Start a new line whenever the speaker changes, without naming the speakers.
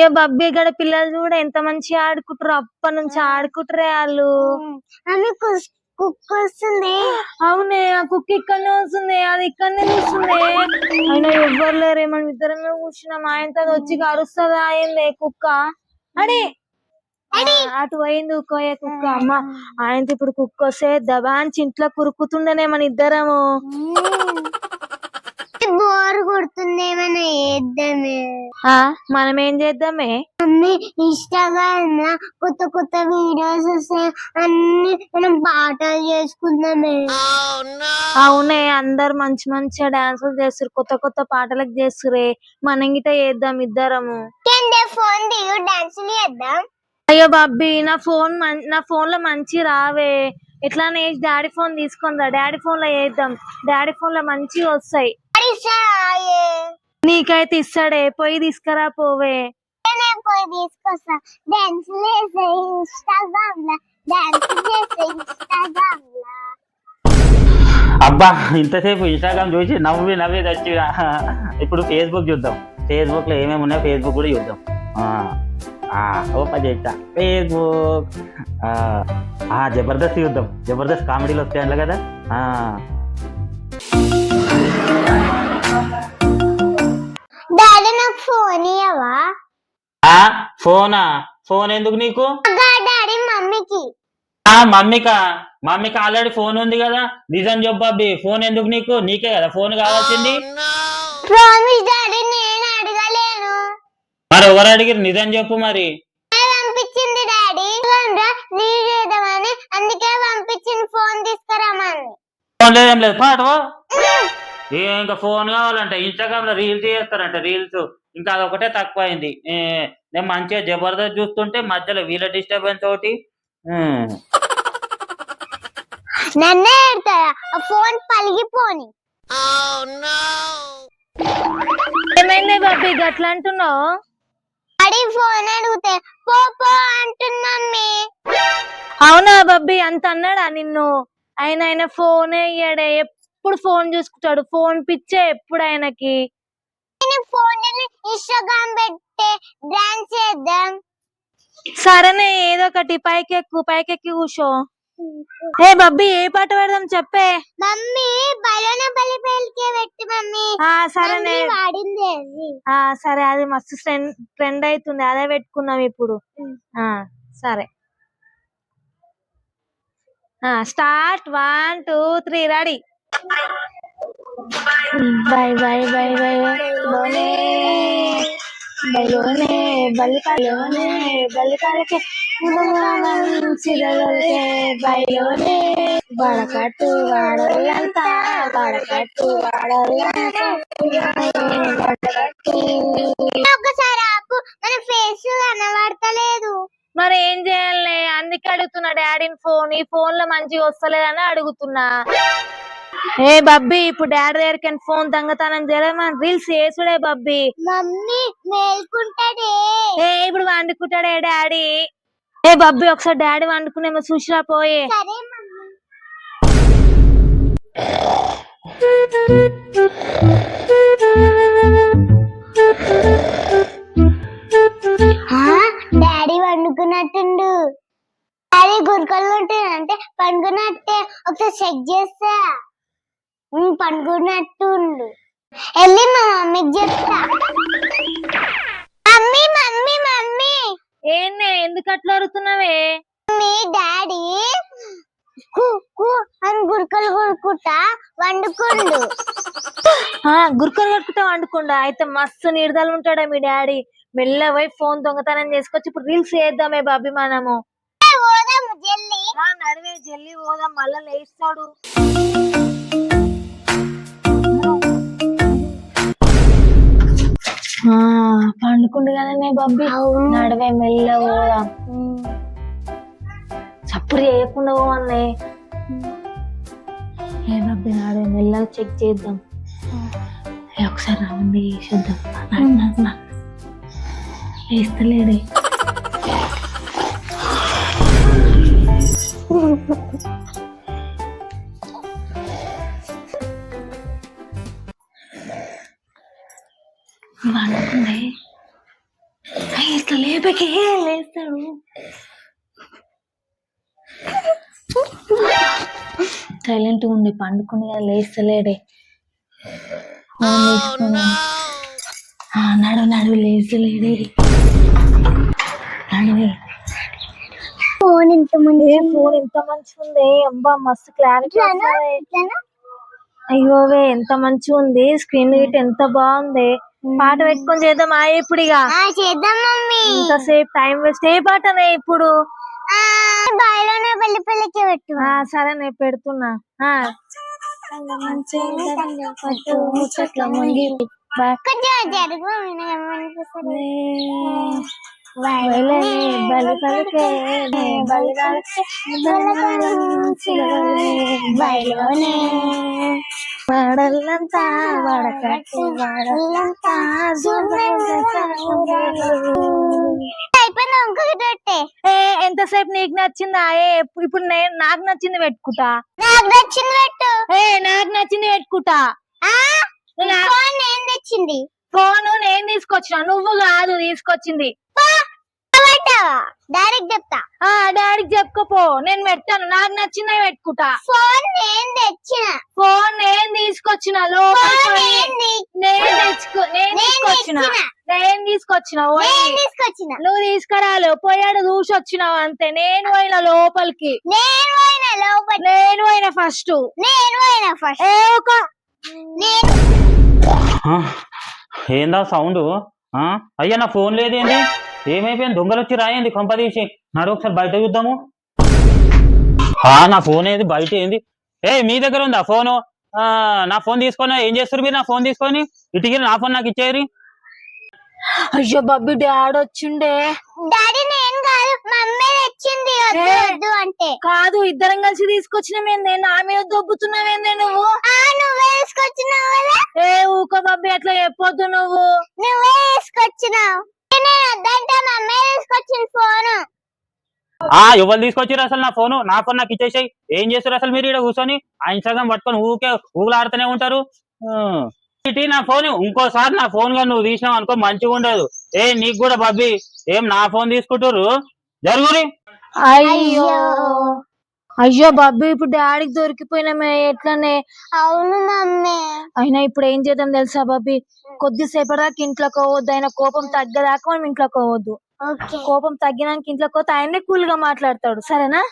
అయ్యో బబ్బీ గడ పిల్లలు చూడ ఎంత మంచిగా ఆడుకుంటారు, అప్పటి నుంచి ఆడుకుంటారే వాళ్ళు.
కుక్క వస్తుంది.
అవునే, ఆ కుక్క ఇక్కడనే వస్తుంది, అది ఇక్కడనే చూస్తుంది. అయినా ఎవ్వరు లేరే, మనం ఇద్దరమే కూర్చున్నాం. ఆయనతో అది వచ్చి కరుస్తుందా అయింది కుక్క. అడే అటు పోయింది కోయే కుక్క. అమ్మ ఆయనతో ఇప్పుడు కుక్క వస్తే దబాంచి ఇంట్లో కురుకుతుండేనే మన ఇద్దరము.
బోర్ కొడుతుందేమన్నా చేద్దామే.
మనం ఏం చేద్దామే?
మమ్మీ ఇన్స్టాగ్రామ్ లో కొత్త కొత్త వీడియోస్ వస్తాయి, అన్ని మనం పాటలు చేసుకుందామే.
అవునే, అందరు మంచి మంచిగా డాన్సులు చేస్తారు, కొత్త కొత్త పాటలకు చేస్తురే. మనం గిట చేద్దాం ఇద్దరము.
ఫోన్ దిగు డాన్సులు చేద్దాం.
అయ్యో బాబ్బీ, నా ఫోన్ లో మంచి రావే. ఎట్లానే డాడీ ఫోన్ తీసుకొని రా, డాడీ ఫోన్ లో చేద్దాం. డాడీ ఫోన్ లో మంచిగా వస్తాయి. నీకైతే ఇస్తాడే, పోయి తీసుకురా పోవే.
పోయి తీసుకొస్తా. డాన్సులు చేసే ఇన్స్టాగ్రామ్ లో, డాన్సులు చేసే ఇన్స్టాగ్రామ్ లో.
అబ్బా, ఇంతసేపు ఇన్స్టాగ్రామ్ చూసి నవ్వి నవ్వి తెచ్చి ఇప్పుడు ఫేస్బుక్ చూద్దాం. ఫేస్బుక్ లో ఏమేమి ఉన్నాయో ఫేస్బుక్ కూడా చూద్దాం. ఓపెన్ చేస్తా ఫేస్బుక్. జబర్దస్త్ చూద్దాం. జబర్దస్త్ కామెడీలు వస్తాయంట కదా.
డాడీ నాకు ఫోన్ ఇవ్వవా?
ఫోన్ ఎందుకు నీకు?
డాడీ మమ్మీకి.
మమ్మీకి ఆల్రెడీ ఫోన్ ఉంది కదా. నిజం చెప్పు, ఫోన్ ఎందుకు నీకు? నీకే కదా ఫోన్ కావాల్సింది.
ప్రామిస్ డాడీ, నేను అడగలేను.
మరి ఎవరు అడిగిరు? నిజం చెప్పు. మరి
పంపించింది డాడీ, రీల్ చేద్దామని, అందుకే పంపించింది ఫోన్ తీసుకురామని.
ఫోన్ లేదేం లేదు, పాటు ఇంకా ఫోన్ కావాలంటే ఇన్స్టాగ్రామ్ లో రీల్స్ చేస్తారంట. రీల్స్ ఇంకా అదొకటే తక్కువ అయింది. నేను మంచిగా జబర్దస్త్ చూస్తుంటే మధ్యలో వీళ్ళ డిస్టర్బెన్స్ ఒకటి.
నన్నే ఫోన్ పలిగిపోని.
ఏమైంది బాబీ గట్లా అంటున్నావు?
డాడీ ఫోన్ అడిగితే పో పో అంటున్నామ్మీ.
అవునా బబ్బీ, అంత అన్నాడా నిన్ను? ఆయన ఫోనే ఇయ్యాడే, ఎప్పుడు ఫోన్ చూసుకుంటాడు. ఫోన్ పిచ్చే ఎప్పుడు ఆయనకి.
ఫోన్ ఇన్స్టాగ్రామ్ పెట్టే డాన్స్ చేద్దాం.
సరేనే, ఏదో ఒకటి పైకెక్కి కూర్చో. ఏ బబ్బీ, ఏ పాట పెడదాం చెప్పే.
మమ్మీ బలోన బలి పేలికే పెట్టి మమ్మీ.
సరేనే,
వాడింది అది.
సరే, అది మస్తు ట్రెండ్ అవుతుంది, అదే పెట్టుకుందాం ఇప్పుడు. సరే, start. 1 2 3 ready. By by by by లోనే బలోనే బలికలోనే బలికలకే సిరలకే బయలోనే బడకట్టు వాడలంతా బడకట్టు వాడలంతా.
ఒకసారి ఆపు, మన ఫేస్ కనబడతలేదు.
మరి ఏం చేయాలి? అందుకే అడుగుతున్నా డాడీని ఫోన్. ఈ ఫోన్ లో మంచిగా వస్తలేదని అడుగుతున్నా. ఏ బబ్బీ, ఇప్పుడు డాడీ దగ్గరికి ఫోన్ దొంగతనం చేయలేదు, మన రీల్స్ చేసుడే బబ్బీ.
మమ్మీ మేల్కుంటాడే.
ఇప్పుడు వండుకుంటాడే డాడీ. ఏ బబ్బీ, ఒకసారి డాడీ వండుకునేమో చూసిరా పోయే.
సరే మమ్మీ. డాడీ వండుకున్నట్టుండు. డాడీ గురకలు ఉంటుందంటే పండుకున్నట్టే. ఒకసారి చెక్ చేస్తా. పండుకున్నట్టుండు. వెళ్ళి మా మమ్మీకి చెప్తా. Mummy mummy mummy.
ఏంటి, ఎందుకు అట్లా అడుగుతున్నావే?
మీ డాడీ అని గురకలు గురుకుంటా వండుకుండు.
గురకలు కట్టుకుంటా వండుకుండా? అయితే మస్తు నిర్దలు ఉంటాడా మీ డాడీ. మెల్ల పోయి ఫోన్ దొంగతనం చేసుకొచ్చి ఇప్పుడు రీల్స్ చేద్దామే బాబీ మనము. నడివే జల్లి పోదాం, మళ్ళా లేస్తాడు. పండుకుండు కదనే బాబీ, నడివే మెల్ల పోదాం. చప్పుడు చేయకుండా పోవన్నే. ఏ బాబీ, నడివే మెల్లగా చెక్ చేద్దాం. ఒకసారి రౌండ్ చేసేద్దాం. వేస్తలేడే. వండుకుండే పైకి లేస్తాడు. సైలెంట్ ఉండి పండుకుని లేస్తలేడే. ఫోన్ తీసుకుని నడు లేస్తలేడే. నడువే.
ఫోన్ ఇంత ముందు
ఫోన్ ఎంత మంచిగా ఉంది అబ్బా, మస్తు క్లారిటీ అయ్యోవే ఎంత మంచిగా ఉంది. స్క్రీన్ గిట్ ఎంత బాగుంది. పాట పెట్టుకొని చేద్దాం ఇప్పుడు ఇక
చేద్దాం మమ్మీ.
ఇంతసేపు టైం వేస్ట్. ఏ పాటనే ఇప్పుడు?
బాయిలోనే పెళ్లి పెళ్లికి పెట్టు.
సరే నేను పెడుతున్నా.
కొంచెం జరుగు.
వాడల్లంతా వాడకట్టు వాడల్లంతా
అయిపోయింది. ఇంకొకటి
ఎంతసేపు నీకు నచ్చిందా? ఇప్పుడు నేను నాకు నచ్చింది పెట్టుకుంటా.
నాకు నచ్చింది పెట్టు.
నాకు నచ్చింది పెట్టుకుంటా.
ఫోన్ ఏం తెచ్చింది?
ఫోన్ నేను తీసుకొచ్చిన, నువ్వు కాదు తీసుకొచ్చింది.
డైరెక్ట్ చెప్తా.
డాడీకి చెప్పుకోపో, నేను పెట్టాను. నాకు నచ్చిందే పెట్టుకుంటా.
ఫోన్ నేను తెచ్చిన.
ఫోన్ నేను తీసుకొచ్చిన. నేను తీసుకొచ్చిన. నువ్వు తీసుకురాలు. పోయాడు చూసి వచ్చినావు అంతే. నేను పోయిన లోపలికి. నేను పోయిన ఫస్ట్.
ఏందా సౌండ్? అయ్యా నా ఫోన్ లేదేంది? ఏమైపోయింది? దొంగలు వచ్చి రాయింది కొంప తీసి. నడు ఒకసారి బయట చూద్దాము. నా ఫోన్ ఏది? బయట ఏంది? మీ దగ్గర ఉందా ఫోను? నా ఫోన్ తీసుకొని ఏం చేస్తారు మీరు? నా ఫోన్ తీసుకొని ఇటుకి నా ఫోన్ నాకు ఇచ్చేయరు.
అయ్యో బాబీ, డాడీ వచ్చిండే.
డాడీ నేను కాదు, మమ్మీ తెచ్చింది. వద్దు అంటే
కాదు, ఇద్దరం కలిసి తీసుకొచ్చినమేందే? నా మీద దొబ్బుతున్నావేందే నువ్వు?
నువ్వే తీసుకొచ్చినావు కదా.
ఊక బాబీ, అట్లా చెప్పొద్దు.
నువ్వే తీసుకొచ్చినావు. నేను వద్దంటే మమ్మీ తీసుకొచ్చింది ఫోను.
ఎవరు తీసుకొచ్చారు అసలు? నా ఫోన్ నాకు ఇచ్చేసాయి. ఏం చేస్తారు అసలు మీరు? ఇక్కడ కూర్చొని ఆ ఇన్స్టాగ్రామ్ పట్టుకొని ఊగులాడుతూనే ఉంటారు. నా ఫోన్ ఇంకోసారి నా ఫోన్ గా నువ్వు తీసినావు అనుకో, మంచిగా ఉండదు. నీకు కూడా బాబీ ఏం నా ఫోన్ తీసుకుంటారు? జరుగురి.
అయ్యో బాబీ, ఇప్పుడు డాడీకి దొరికిపోయినామే. ఎట్లనే?
అవును మమ్మీ.
అయినా ఇప్పుడు ఏం చేద్దాం తెలుసా బాబీ? కొద్దిసేపటిదాకా ఇంట్లోకి పోవద్దు. ఆయన కోపం తగ్గదాకా మనం ఇంట్లోకి పోవద్దు. కోపం తగ్గినాక ఇంట్లోకి పోతే ఆయనే కూల్ గా మాట్లాడతాడు. సరేనా?